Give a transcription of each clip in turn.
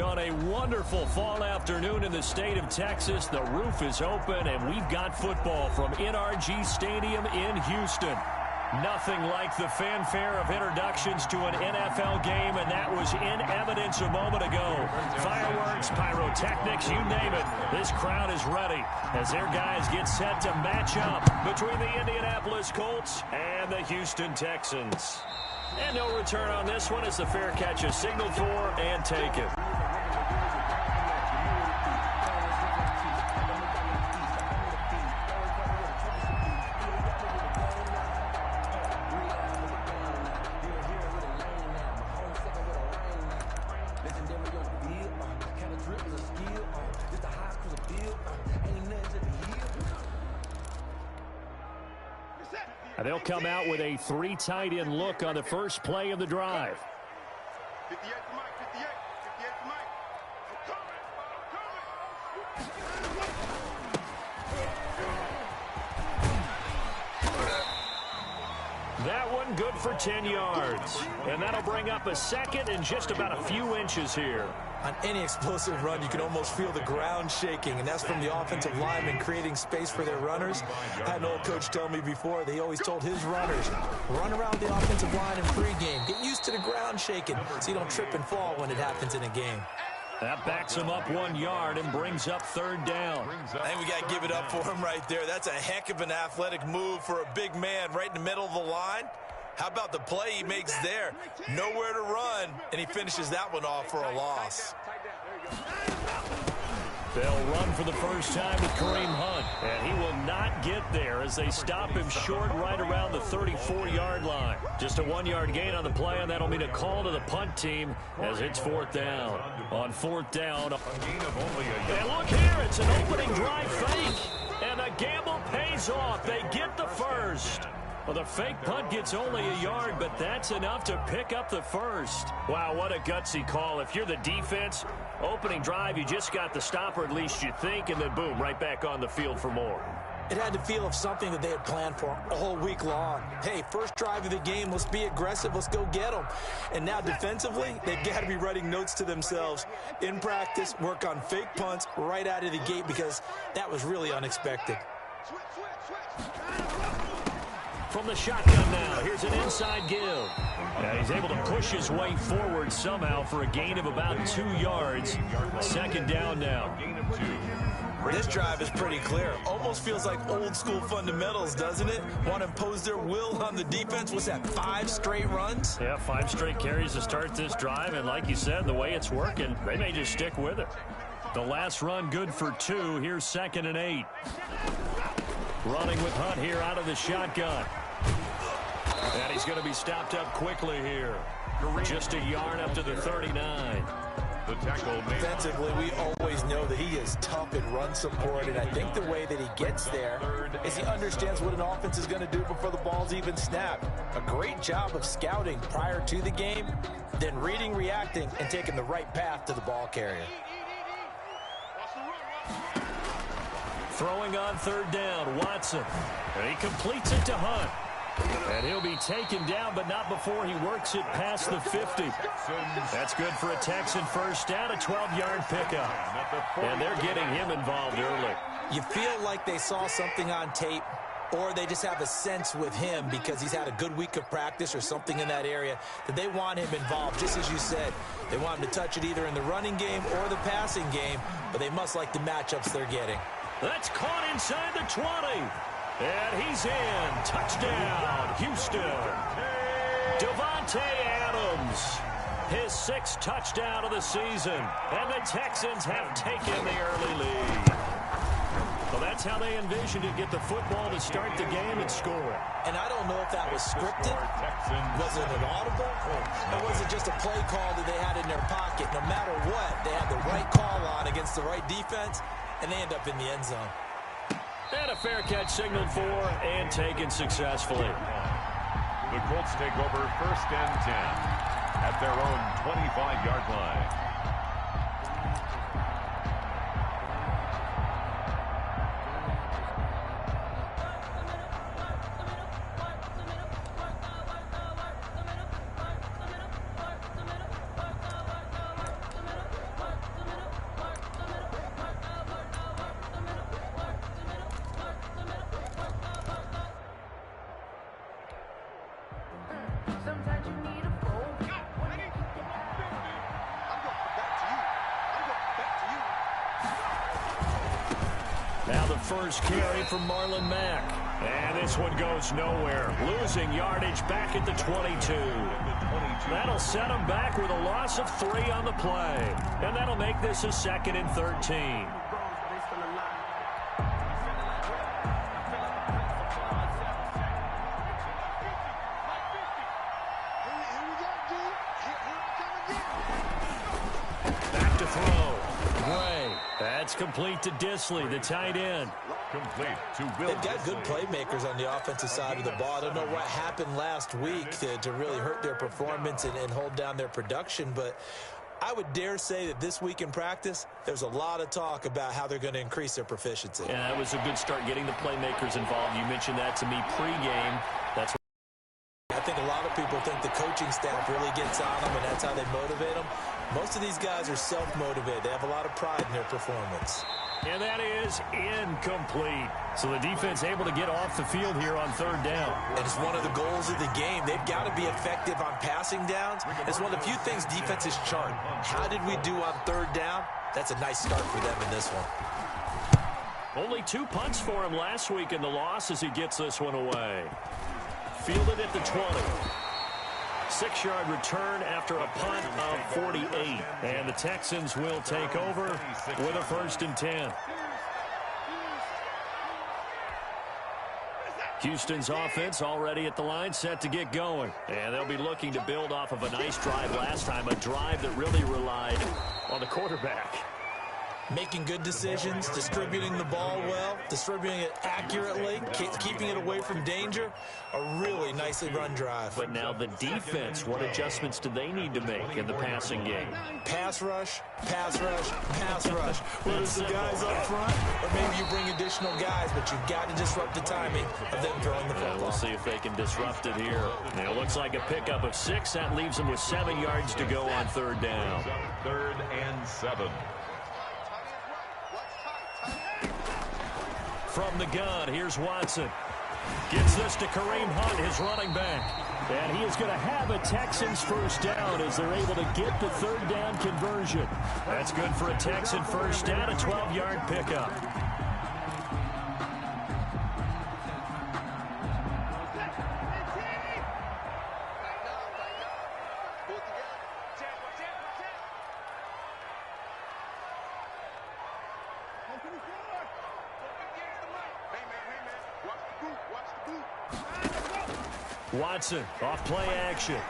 On a wonderful fall afternoon in the state of Texas, the roof is open, and we've got football from NRG Stadium in Houston. Nothing like the fanfare of introductions to an NFL game, and that was in evidence a moment ago. Fireworks, pyrotechnics, you name it. This crowd is ready as their guys get set to match up between the Indianapolis Colts and the Houston Texans. And no return on this one as the fair catch is signaled for and taken. They'll come out with a 3 tight end look on the first play of the drive. 58 to Mike, 58 to Mike. That one good for 10 yards. And that'll bring up a second and just about a few inches here. On any explosive run, you can almost feel the ground shaking, and that's from the offensive linemen creating space for their runners. I had an old coach tell me before, they always told his runners, run around the offensive line in pregame. Get used to the ground shaking so you don't trip and fall when it happens in a game. That backs him up 1 yard and brings up 3rd down. I think we got to give it up for him right there. That's a heck of an athletic move for a big man right in the middle of the line. How about the play he makes there? Nowhere to run, and he finishes that one off for a loss. They'll run for the first time with Kareem Hunt, and he will not get there as they stop him short right around the 34-yard line. Just a 1-yard gain on the play, and that'll mean a call to the punt team as it's 4th down. On 4th down. And look here, it's an opening drive fake, and the gamble pays off. They get the first. Well, the fake punt gets only a yard, but that's enough to pick up the first. Wow, what a gutsy call. If you're the defense, opening drive, you just got the stopper, at least you think, and then boom, right back on the field for more. It had the feel of something that they had planned for all week long. Hey, first drive of the game, let's be aggressive, let's go get them. And now defensively, they've got to be writing notes to themselves. In practice, work on fake punts right out of the gate because that was really unexpected. From the shotgun now, here's an inside give. And he's able to push his way forward somehow for a gain of about 2 yards. 2nd down now. This drive is pretty clear. Almost feels like old school fundamentals, doesn't it? Want to impose their will on the defense. What's that, 5 straight runs? Yeah, 5 straight carries to start this drive. And like you said, the way it's working, they may just stick with it. The last run good for 2. Here's 2nd and 8. Running with Hunt here out of the shotgun. And he's going to be stopped up quickly here. Just a yard up to the 39. The tackle. Defensively, we always know that he is tough in run support, and I think the way that he gets there is he understands what an offense is going to do before the ball's even snapped. A great job of scouting prior to the game, then reading, reacting, and taking the right path to the ball carrier. Throwing on 3rd down, Watson. And he completes it to Hunt. And he'll be taken down, but not before he works it past the 50. That's good for a Texan first down, a 12-yard pickup. And they're getting him involved early. You feel like they saw something on tape, or they just have a sense with him because he's had a good week of practice or something in that area that they want him involved. Just as you said, they want him to touch it either in the running game or the passing game, but they must like the matchups they're getting. That's caught inside the 20. And he's in. Touchdown, Houston. Davante Adams, his 6th touchdown of the season. And the Texans have taken the early lead. Well, that's how they envisioned it, get the football to start the game and score. And I don't know if that was scripted. Was it an audible? Or was it just a play call that they had in their pocket? No matter what, they had the right call on against the right defense, and they end up in the end zone. And a fair catch signaled for and taken successfully. The Colts take over 1st and 10 at their own 25-yard line. Sometimes you need a fold. Now the first carry from Marlon Mack. And this one goes nowhere. Losing yardage back at the 22. That'll set him back with a loss of 3 on the play. And that'll make this a 2nd and 13. Back to throw. Gray. That's complete to Disley, the tight end. Complete to Will. They've got good playmakers on the offensive side of the ball. I don't know what happened last week to really hurt their performance and hold down their production, but I would dare say that this week in practice, there's a lot of talk about how they're going to increase their proficiency. Yeah, that was a good start getting the playmakers involved. You mentioned that to me pregame. That's I think a lot of people think the coaching staff really gets on them, and that's how they motivate them. Most of these guys are self-motivated. They have a lot of pride in their performance. And that is incomplete. So the defense able to get off the field here on 3rd down. And it's one of the goals of the game. They've got to be effective on passing downs. It's one of the few things defenses chart. How did we do on 3rd down? That's a nice start for them in this one. Only 2 punts for him last week in the loss as he gets this one away. Fielded at the 20. 6-yard return after a punt of 48. And the Texans will take over with a 1st and 10. Houston's offense already at the line, set to get going. And they'll be looking to build off of a nice drive last time, a drive that really relied on the quarterback. Making good decisions, distributing the ball well, distributing it accurately, keeping it away from danger. A really nicely run drive. But now the defense, what adjustments do they need to make in the passing game? Pass rush, pass rush, pass rush. Whether it's the guys up front or maybe you bring additional guys, but you've got to disrupt the timing of them throwing the football. We'll see if they can disrupt it here. And it looks like a pickup of 6. That leaves them with 7 yards to go on 3rd down. 3rd and 7. From the gun, here's Watson. Gets this to Kareem Hunt, his running back. And he is going to have a Texans 1st down as they're able to get the 3rd down conversion. That's good for a Texan 1st down, a 12-yard pickup. Watson off play action.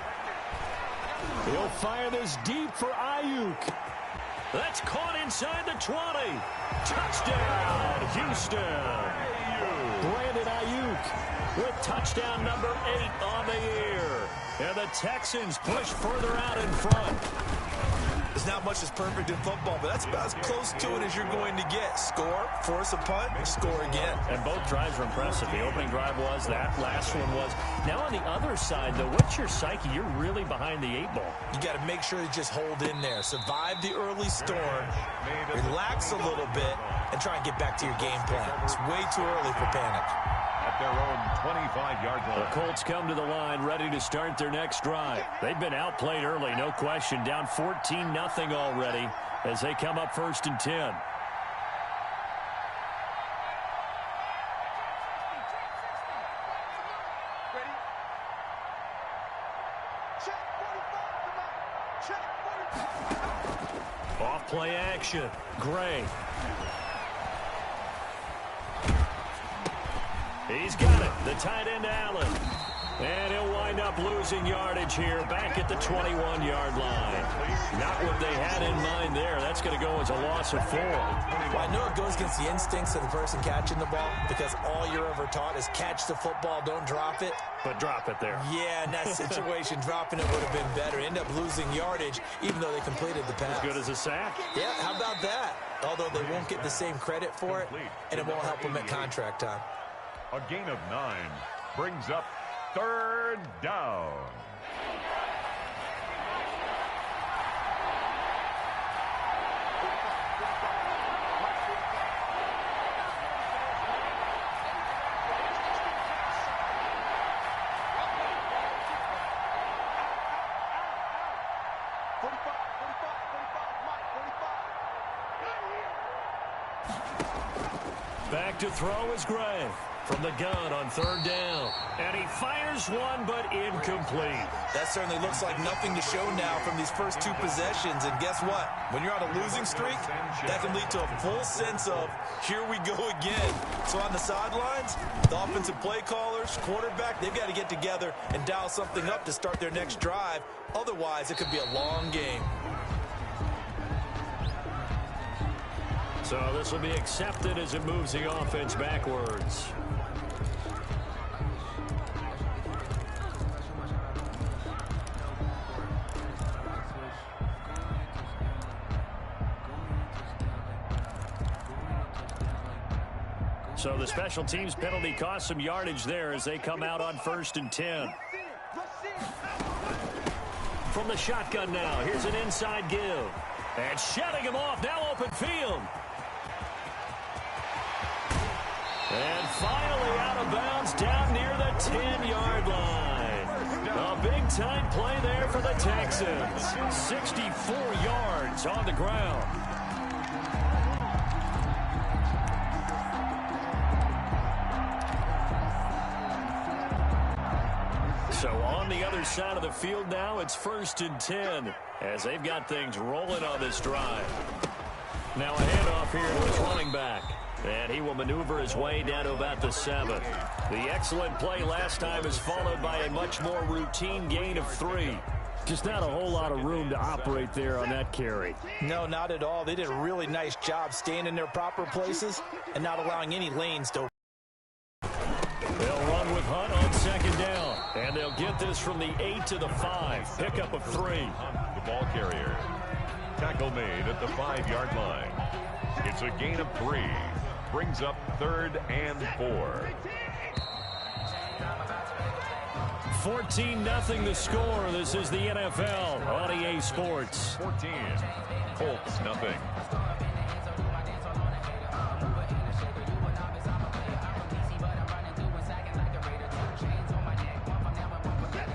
He'll fire this deep for Ayuk. That's caught inside the 20. Touchdown, Houston. Brandon Ayuk with touchdown number 8 on the year. And the Texans push further out in front. There's not much that's perfect in football, but that's about as close to it as you're going to get. Score, force a punt, score again. And both drives were impressive. The opening drive was, that last one was. Now on the other side, though, what's your psyche? You're really behind the 8 ball. You got to make sure you just hold in there. Survive the early storm, relax a little bit, and try and get back to your game plan. It's way too early for panic. At their own 25-yard line. The Colts come to the line ready to start their next drive. They've been outplayed early, no question. Down 14-0 already as they come up 1st and 10. Off play action. Gray. He's got it. The tight end, Allen. And he'll wind up losing yardage here back at the 21-yard line. Not what they had in mind there. That's going to go as a loss of 4. Well, I know it goes against the instincts of the person catching the ball because all you're ever taught is catch the football, don't drop it. But drop it there. Yeah, in that situation, dropping it would have been better. End up losing yardage even though they completed the pass. As good as a sack. Yeah, how about that? Although they won't get the same credit for it, and it won't help them at contract time. A gain of 9 brings up 3rd down. Back to throw is Gray from the gun on third down. And he fires one, but incomplete. That certainly looks like nothing to show now from these first two possessions. And guess what? When you're on a losing streak, that can lead to a full sense of, here we go again. So on the sidelines, the offensive play callers, quarterback, they've got to get together and dial something up to start their next drive. Otherwise, it could be a long game. So this will be accepted as it moves the offense backwards. So the special teams penalty cost some yardage there as they come out on 1st and 10. From the shotgun now, here's an inside give. And shutting him off, now open field. And finally out of bounds down near the 10-yard line. A big-time play there for the Texans. 64 yards on the ground. So on the other side of the field now, it's 1st and 10 as they've got things rolling on this drive. Now a handoff here to his running back. And he will maneuver his way down to about the 7. The excellent play last time is followed by a much more routine gain of 3. Just not a whole lot of room to operate there on that carry. No, not at all. They did a really nice job staying in their proper places and not allowing any lanes to. They'll run with Hunt on 2nd down. And they'll get this from the 8 to the 5. Pickup of 3. The ball carrier. Tackle made at the 5-yard line. It's a gain of 3. Brings up 3rd and 4. 14-0 the score. This is the NFL on EA Sports. 14. Colts, nothing.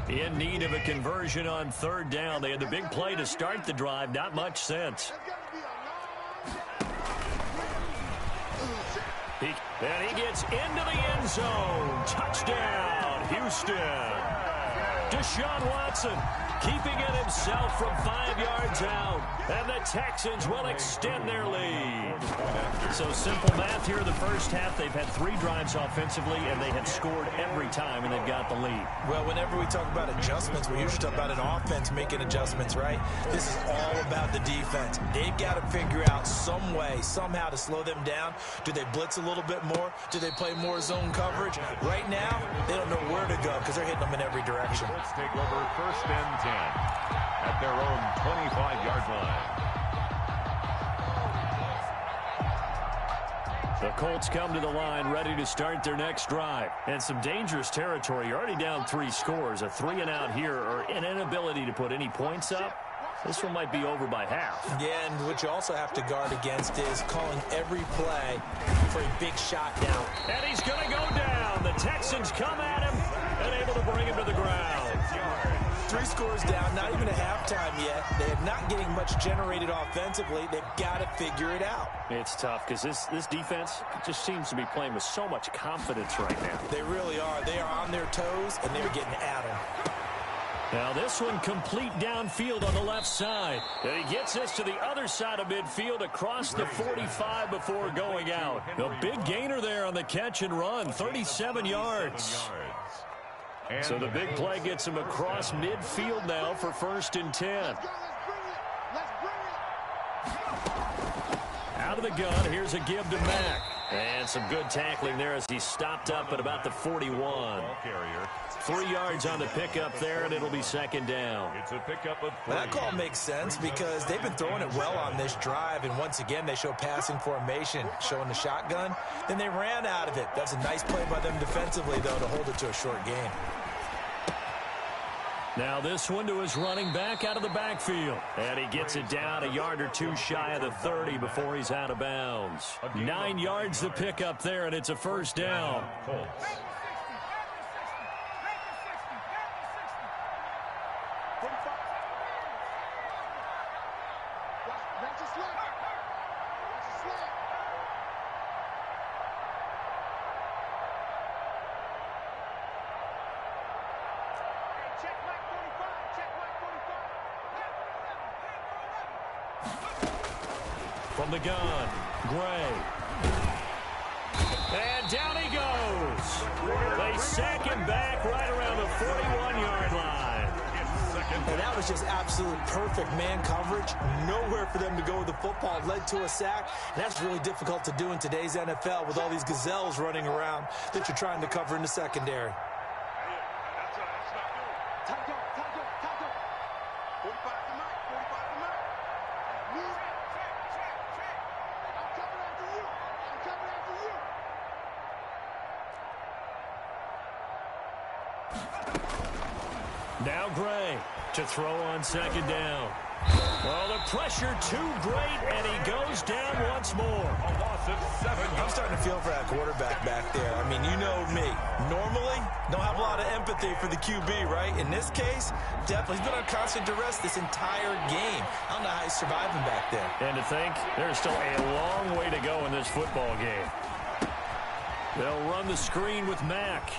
In need of a conversion on 3rd down. They had the big play to start the drive. Not much sense. And he gets into the end zone. Touchdown, Houston. Deshaun Watson keeping it himself from 5 yards out. And the Texans will extend their lead. So simple math here in the first half. They've had 3 drives offensively, and they have scored every time, and they've got the lead. Well, whenever we talk about adjustments, we usually talk about an offense making adjustments, right? This is all about the defense. They've got to figure out some way, somehow to slow them down. Do they blitz a little bit more? Do they play more zone coverage? Right now, they don't know where to go because they're hitting them in every direction. Let's take over 1st and 10 at their own 25-yard line. The Colts come to the line ready to start their next drive. And some dangerous territory. You're already down 3 scores. A 3-and-out here or an inability to put any points up. This one might be over by half. Yeah, and what you also have to guard against is calling every play for a big shot down. And he's going to go down. The Texans come at him and able to bring him to the ground. 3 scores down, not even a halftime yet. They're not getting much generated offensively. They've got to figure it out. It's tough because this defense just seems to be playing with so much confidence right now. They really are. They are on their toes, and they're getting at them. Now this one complete downfield on the left side. And he gets this to the other side of midfield across the 45 before going out. A big gainer there on the catch and run, 37 yards. So the big play gets him across midfield now for 1st and 10. Out of the gun, here's a give to Mack. And some good tackling there as he stopped up at about the 41. 3 yards on the pickup there, and it'll be 2nd down. It's a pickup of 3. That call makes sense because they've been throwing it well on this drive, and once again they show passing formation, showing the shotgun. Then they ran out of it. That's a nice play by them defensively, though, to hold it to a short gain. Now this one to his running back out of the backfield. And he gets it down a yard or 2 shy of the 30 before he's out of bounds. 9 yards to pick up there, and it's a 1st down. From the gun, Gray. And down he goes. They sack him back right around the 41-yard line. And that was just absolute perfect man coverage. Nowhere for them to go with the football. Led to a sack. And that's really difficult to do in today's NFL with all these gazelles running around that you're trying to cover in the secondary. Now Gray to throw on second down. Well, the pressure too great, and he goes down once more. A loss of 7 yards. I'm starting to feel for that quarterback back there. I mean, you know me. Normally, don't have a lot of empathy for the QB, right? In this case, definitely. He's been on constant duress this entire game. I don't know how he's surviving back there. And to think, there's still a long way to go in this football game. They'll run the screen with Mack.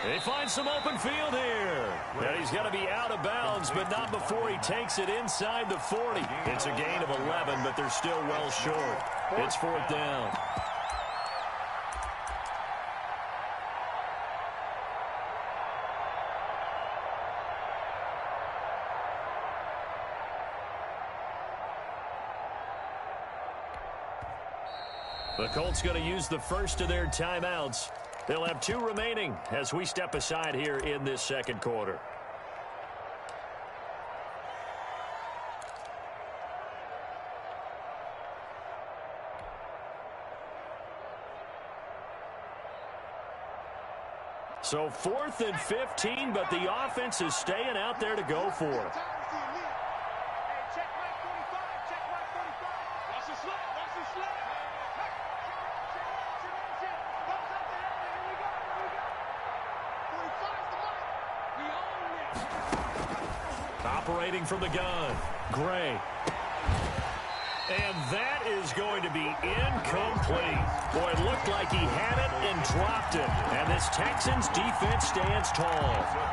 They find some open field here. And he's got to be out of bounds, but not before he takes it inside the 40. It's a gain of 11, but they're still well short. It's fourth down. The Colts going to use the first of their timeouts. They'll have 2 remaining as we step aside here in this second quarter. So 4th and 15, but the offense is staying out there to go for it. Operating from the gun, Gray. And that is going to be incomplete. Boy, it looked like he had it and dropped it. And this Texans defense stands tall.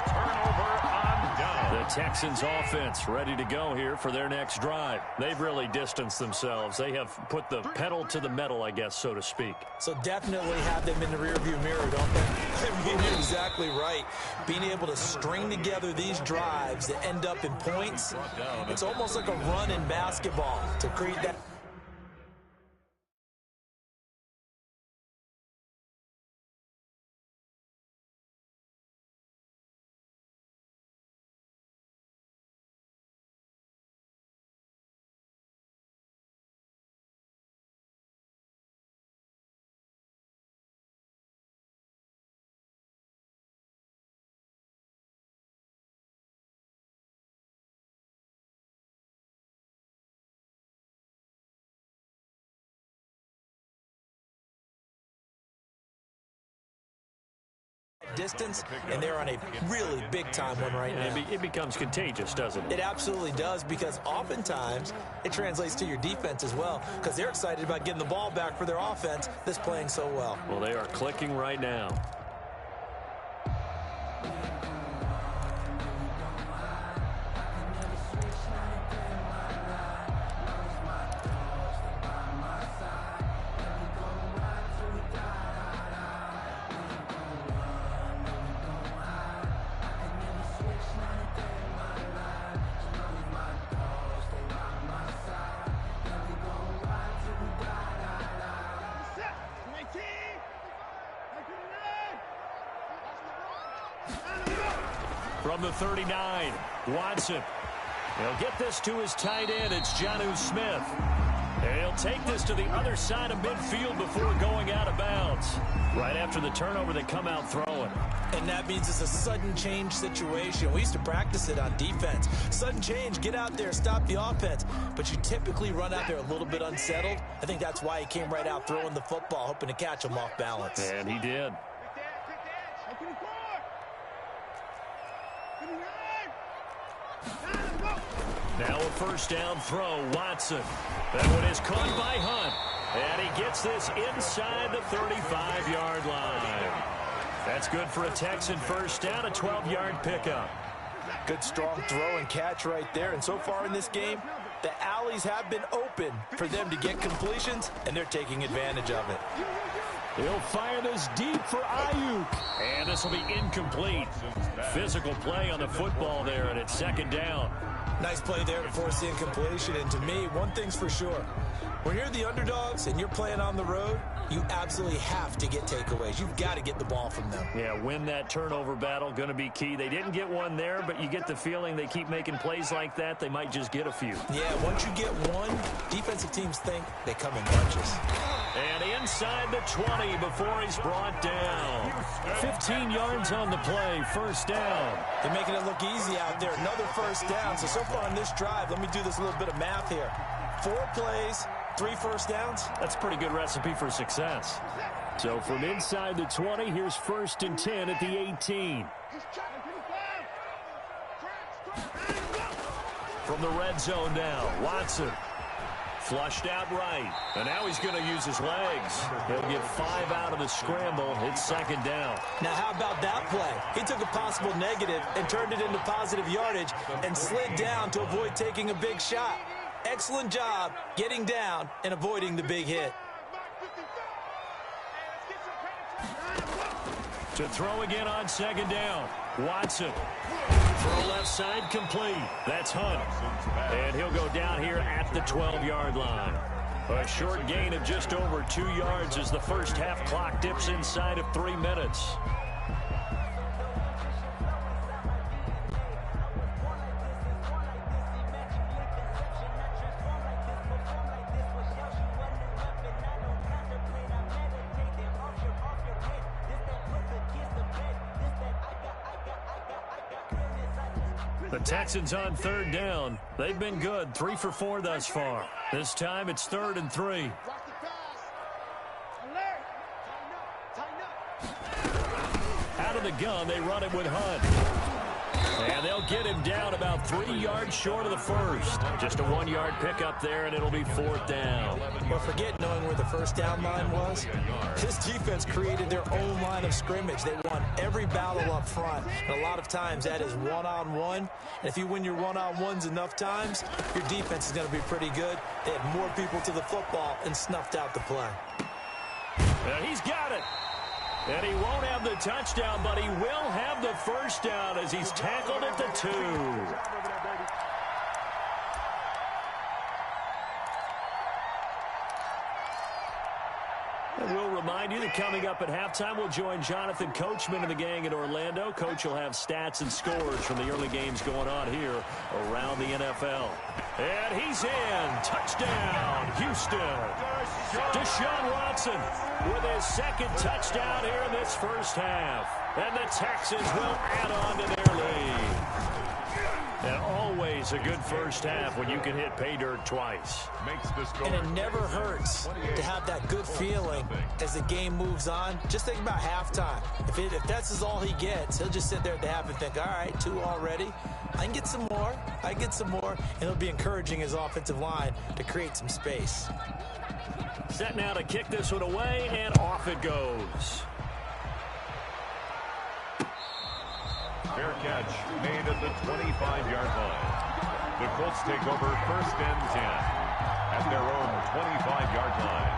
Turnover on down. The Texans offense ready to go here for their next drive. They've really distanced themselves. They have put the pedal to the metal, I guess, so to speak. So definitely have them in the rearview mirror, don't they? I mean, you're exactly right. Being able to string together these drives that end up in points, it's almost like a run in basketball to create that. Distance, and they're on a really big-time one right now. It becomes contagious, doesn't it? It absolutely does, because oftentimes it translates to your defense as well, because they're excited about getting the ball back for their offense that's playing so well. Well, they are clicking right now. From the 39, Watson. He'll get this to his tight end. It's Jonnu Smith. And he'll take this to the other side of midfield before going out of bounds. Right after the turnover, they come out throwing. And that means it's a sudden change situation. We used to practice it on defense. Sudden change, get out there, stop the offense. But you typically run out there a little bit unsettled. I think that's why he came right out throwing the football, hoping to catch him off balance. And he did. Now a first down throw, Watson. That one is caught by Hunt. And he gets this inside the 35-yard line. That's good for a Texan first down, a 12-yard pickup. Good strong throw and catch right there. And so far in this game, the alleys have been open for them to get completions, and they're taking advantage of it. He'll fire this deep for Ayuk. And this will be incomplete. Physical play on the football there, and it's second down. Nice play there to force the incompletion. And to me, one thing's for sure. When you're the underdogs and you're playing on the road, you absolutely have to get takeaways. You've got to get the ball from them. Yeah, win that turnover battle, going to be key. They didn't get one there, but you get the feeling they keep making plays like that, they might just get a few. Yeah, once you get one, defensive teams think they come in bunches. And inside the 20 before he's brought down. 15 yards on the play, first down. They're making it look easy out there. Another first down. So far on this drive, let me do this little bit of math here. 4 plays, 3 first downs. That's a pretty good recipe for success. So from inside the 20, here's first and 10 at the 18. From the red zone now, Watson. Flushed out right. And now he's going to use his legs. He'll get 5 out of the scramble. It's second down. Now how about that play? He took a possible negative and turned it into positive yardage and slid down to avoid taking a big shot. Excellent job getting down and avoiding the big hit. To throw again on second down. Watson. Throw left side complete. That's Hunt. And he'll go down here at the 12-yard line. A short gain of just over 2 yards as the first half clock dips inside of 3 minutes. The Texans on third down. They've been good, 3 for 4 thus far. This time it's 3rd and 3. Out of the gun, they run it with Hunt. And they'll get him down about 3 yards short of the first. Just a 1-yard pickup there, and it'll be 4th down. Well, forget knowing where the first down line was. This defense created their own line of scrimmage. They won every battle up front. And a lot of times that is one-on-one. And if you win your one-on-ones enough times, your defense is going to be pretty good. They had more people to the football and snuffed out the play. And he's got it. And he won't have the touchdown, but he will have the first down as he's tackled at the 2. And we'll remind you that coming up at halftime, we'll join Jonathan Coachman and the gang in Orlando. Coach will have stats and scores from the early games going on here around the NFL. And he's in. Touchdown, Houston. Deshaun Watson with his second touchdown here in this first half. And the Texans will add on to their lead. And always a good first half when you can hit pay dirt twice. And it never hurts to have that good feeling as the game moves on. Just think about halftime. If that's all he gets, he'll just sit there at the half and think, all right, 2 already. I can get some more. I get some more. And he'll be encouraging his offensive line to create some space. Set now to kick this one away, and off it goes. Fair catch made at the 25-yard line. The Colts take over 1st and 10 at their own 25-yard line.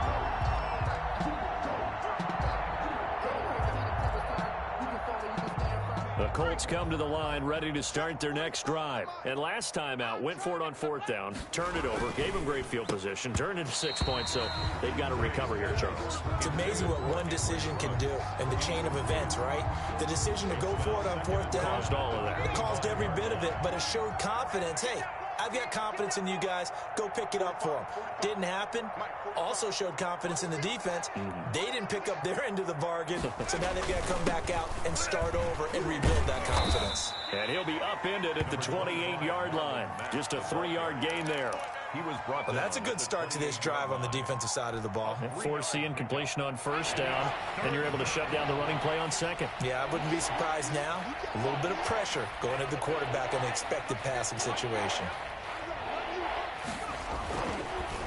The Colts come to the line ready to start their next drive. And last time out, went for it on 4th down, turned it over, gave them great field position, turned into 6 points, so they've got to recover here, Charles. It's amazing what one decision can do in the chain of events, right? The decision to go for it on 4th down. Caused all of that. It caused every bit of it, but it showed confidence. Hey, I've got confidence in you guys. Go pick it up for them. Didn't happen. Also showed confidence in the defense. They didn't pick up their end of the bargain, so now they've got to come back out and start over and rebuild that confidence. And he'll be upended at the 28-yard line. Just a 3-yard gain there. He was brought down. Well, that's a good start to this drive on the defensive side of the ball. Force the incompletion on 1st down, and you're able to shut down the running play on 2nd. Yeah, I wouldn't be surprised now. A little bit of pressure going at the quarterback in an expected passing situation.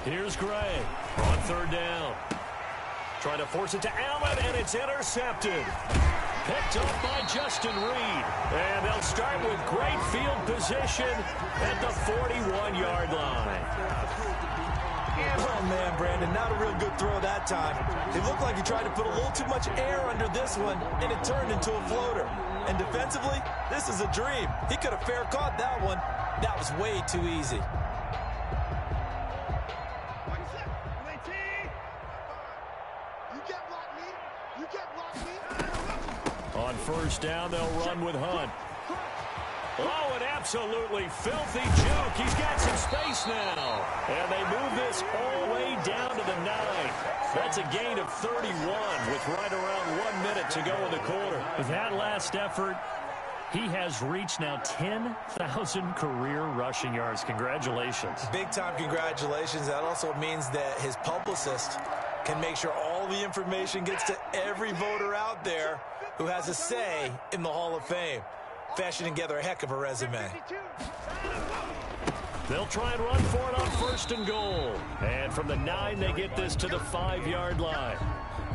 Here's Gray on third down. Trying to force it to Allen, and it's intercepted. Picked up by Justin Reed. And they'll start with great field position at the 41-yard line. Oh, man, Brandon, not a real good throw that time. It looked like he tried to put a little too much air under this one, and it turned into a floater. And defensively, this is a dream. He could have fair caught that one. That was way too easy. On first down, they'll run with Hunt. Oh, an absolutely filthy juke. He's got some space now. And they move this all the way down to the 9. That's a gain of 31 with right around 1 minute to go in the quarter. With that last effort, he has reached now 10,000 career rushing yards. Congratulations. Big-time congratulations. That also means that his publicist can make sure all the information gets to every voter out there who has a say in the Hall of Fame. Fashioning together a heck of a resume. They'll try and run for it on first and goal. And from the 9, they get this to the 5-yard line.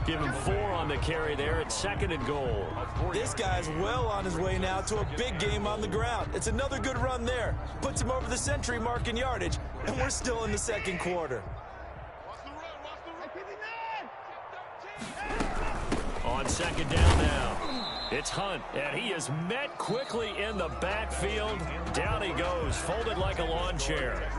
Give him 4 on the carry there at second and goal. This guy's well on his way now to a big game on the ground. It's another good run there. Puts him over the century mark in yardage, and we're still in the second quarter. On second down now. It's Hunt, and he is met quickly in the backfield. Down he goes, folded like a lawn chair.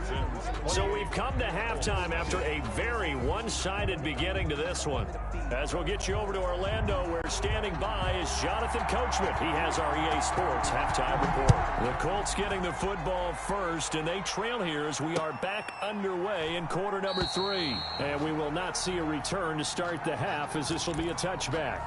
So we've come to halftime after a very one-sided beginning to this one. As we'll get you over to Orlando, where standing by is Jonathan Coachman. He has our EA Sports halftime report. The Colts getting the football first, and they trail here as we are back underway in quarter number 3. And we will not see a return to start the half, as this will be a touchback.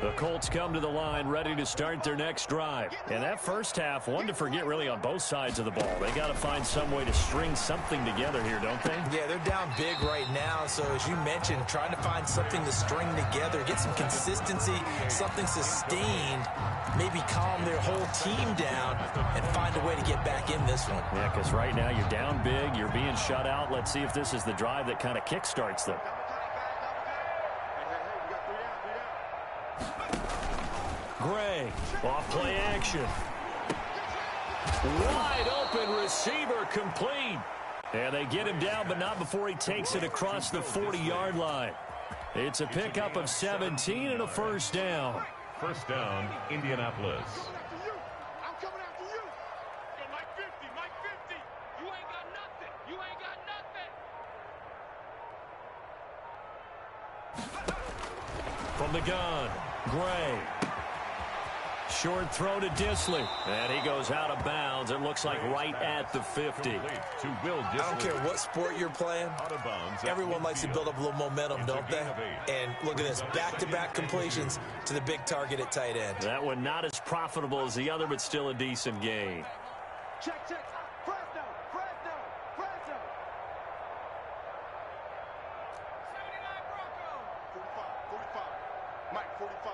The Colts come to the line ready to start their next drive. And that first half, one to forget really on both sides of the ball. They got to find some way to string something together here, don't they? Yeah, they're down big right now. So as you mentioned, trying to find something to string together, get some consistency, something sustained, maybe calm their whole team down and find a way to get back in this one. Yeah, because right now you're down big, you're being shut out. Let's see if this is the drive that kind of kickstarts them. Gray, off play action. Wide open receiver complete. And they get him down, but not before he takes it across the 40-yard line. It's a pickup of 17 and a first down. First down, Indianapolis. I'm coming after you. Yo, Mike 50, Mike 50. You ain't got nothing. You ain't got nothing. From the gun, Gray. Short throw to Disley. And he goes out of bounds. It looks like right at the 50. To Will Disley. I don't care what sport you're playing. Out of bounds. Everyone likes to build up a little momentum, don't they? And look at this, back-to-back completions to the big target at tight end. That one not as profitable as the other, but still a decent gain. Check, check. Fresno, Fresno, Fresno. 79 Bronco. 45, 45. Mike, 45.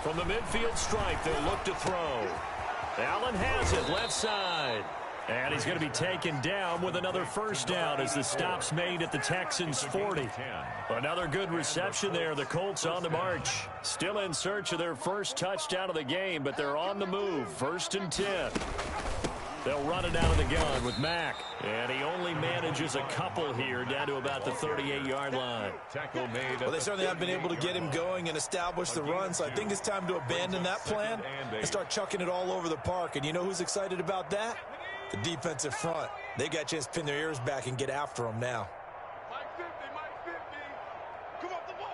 From the midfield stripe, they'll look to throw. Allen has it, left side. And he's going to be taken down with another first down as the stop's made at the Texans' 40. Another good reception there. The Colts on the march. Still in search of their first touchdown of the game, but they're on the move. First and 10. They'll run it out of the gun with Mack. And he only manages a couple here down to about the 38-yard line. Tackle made. Well, they certainly have been able to get him going and establish the run, so I think it's time to abandon that plan and start chucking it all over the park. And you know who's excited about that? The defensive front. They got a chance to pin their ears back and get after him now. Mike 50, Mike 50. Come off the ball.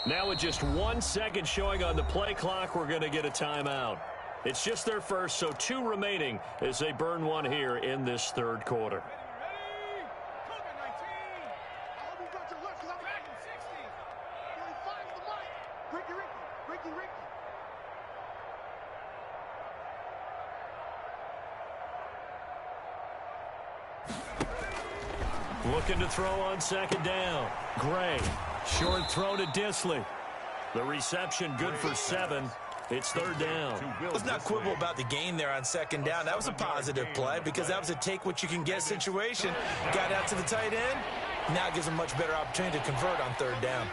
Now with just 1 second showing on the play clock, we're going to get a timeout. It's just their first, so 2 remaining as they burn one here in this third quarter. Ready? Cover 19. I hope you got your left, because I'm back in 60. 45 to the mic. Ricky. Looking to throw on second down. Gray. Short throw to Disley. The reception good for 7. It's third down. Let's not quibble about the gain there on second down. That was a positive play because that was a take-what-you-can-get situation. Got out to the tight end. Now gives him much better opportunity to convert on third down.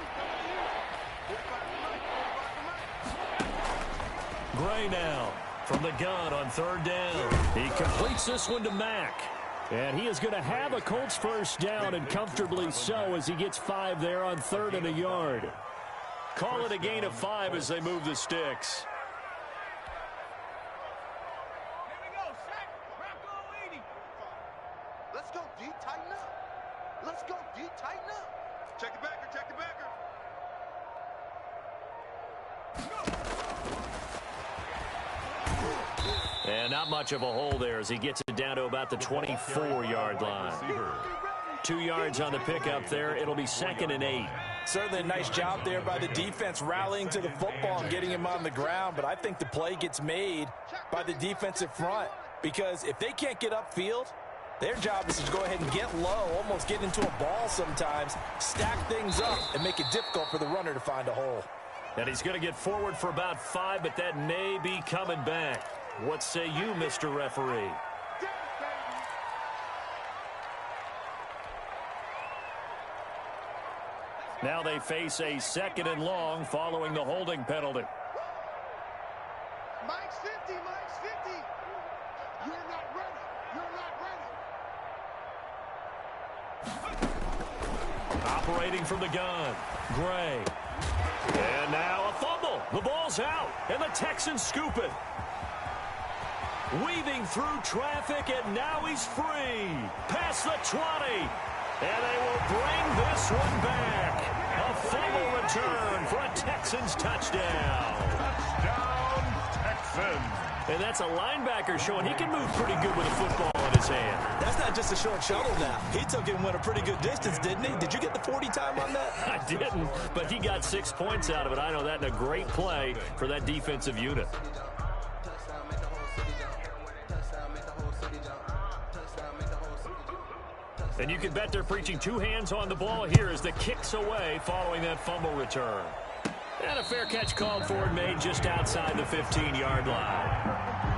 Gray now from the gun on third down. He completes this one to Mack. And he is going to have a Colts first down, and comfortably so, as he gets 5 there on 3rd and a yard. Call it a gain of 5 as they move the sticks. Here we go, sack. Rocco 80. Let's go, D. Tighten up. Let's go, D. Tighten up. Check the backer, check the backer. And not much of a hole there as he gets it down to about the 24-yard line. 2 yards on the pickup there. It'll be 2nd and 8. Certainly a nice job there by the defense rallying to the football and getting him on the ground. But I think the play gets made by the defensive front because if they can't get upfield, their job is to go ahead and get low, almost get into a ball sometimes, stack things up, and make it difficult for the runner to find a hole. And he's going to get forward for about 5, but that may be coming back. What say you, Mr. Referee? Now they face a 2nd and long following the holding penalty. Mike's 50, Mike's 50. You're not ready. You're not ready. Operating from the gun, Gray. And now a fumble. The ball's out, and the Texans scoop it. Weaving through traffic, and now he's free. Past the 20. And they will bring this one back. A fumble return for a Texans touchdown. Touchdown, Texans. And that's a linebacker showing he can move pretty good with a football in his hand. That's not just a short shuttle now. He took it and went a pretty good distance, didn't he? Did you get the 40 time on that? I didn't, but he got 6 points out of it. I know that, and a great play for that defensive unit. And you can bet they're preaching 2 hands on the ball here as the kick's away following that fumble return. And a fair catch called for and made just outside the 15-yard line.